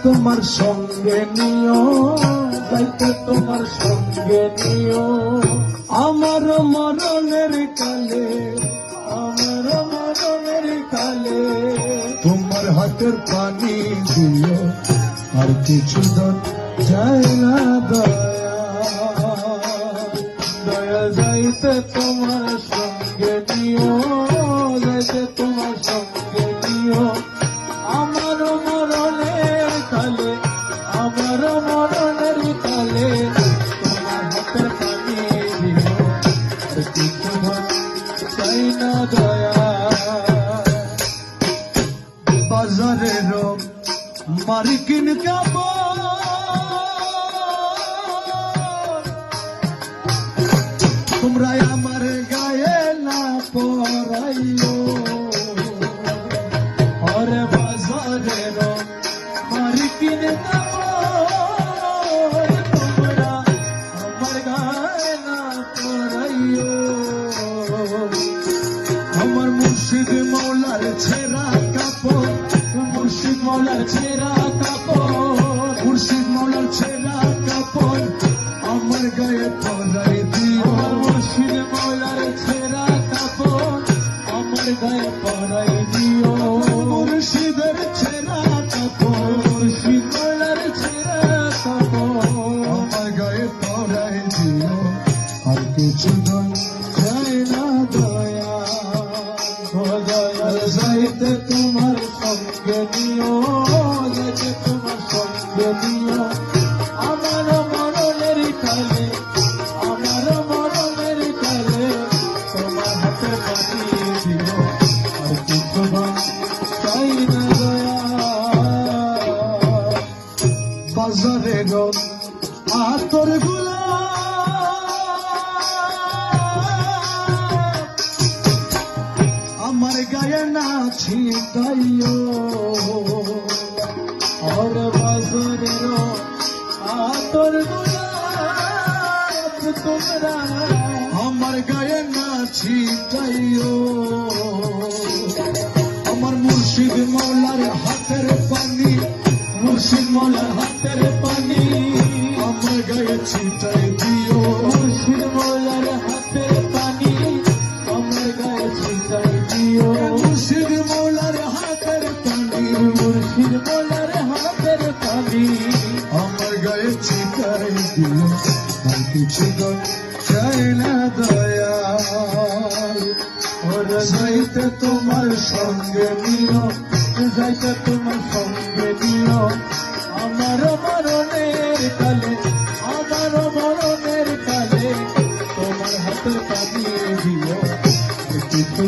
তোমার সঙ্গে নিও, যাইতে তোমার সঙ্গে নিও। আমার মরণের কালে, আমার মরণের কালে তোমার হাতের পানি দিও, আর কিছু দন চাই না দয়া, দয়া যাইতে তোমার সঙ্গে নিও, যাইতে তোমার সঙ্গে নিও। আমার মরণের কালে, আমার মরণের কালে তোমার হাতের পানি দিও, আর কিছু দন চাই না দয়া। বাজারের মার্কিন কাপড় তোমরা আমার গায়ে না পরাইও, ওরে বাজারের মার্কিন কাপড় তোমরা আমার গায়ে না পরাইও। আমার মুর্শিদ মৌলার ছেঁড়া কাপড়, মুর্শিদ মৌলার ছেঁড়া কাপড়, মুর্শিদ মৌলার ছেঁড়া কাপড় আমার গায়ে পরাই দিও। মুর্শিদ মৌলার ছেঁড়া কাপড় আমার গায়ে পরাই দিও। মুর্শিদের ছেঁড়া কাপড়, মুর্শিদ মৌলার ছেঁড়া কাপড় আমার গায়ে পরাই দিও, আর কিছু দন চাই না দয়া, যাইতে তোমার সঙ্গে নিও, যাইতে তোমার সঙ্গে নিও। আমার মরণের কালে, আমার মরণের কালে তোমার হাতে পানি দিও, আর কিছু চাই না দয়া। বাজারে গো আতর গুলা আমার গায়ে না ছিটাইও, আর বাজারের আতর গোলাপ তোমরা আমার গায়ে না ছিটাইও। আমার মুর্শিদ মৌলার হাতের পানি, মুর্শিদ মৌলার হাতের পানি আমার গায়ে ছিটাই দিও। মুর্শিদ মৌলার হাতের পানি আমার গায়ে ছিটাই দিও। মুর্শিদ মৌলার হাতের পানি, মুর্শিদ মৌলার হাতের পানি আমার গায়ে ছিটাই দিও, আর কিছু দন চাই না দয়া। ওরা যাইতে তোমার সঙ্গে নিও, যাইতে তোমার সঙ্গে নিও। আমার মরণের কালে, আমার মরণের কালে তোমার হাতের পানি দিও, কিছু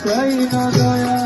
চাই না দয়া।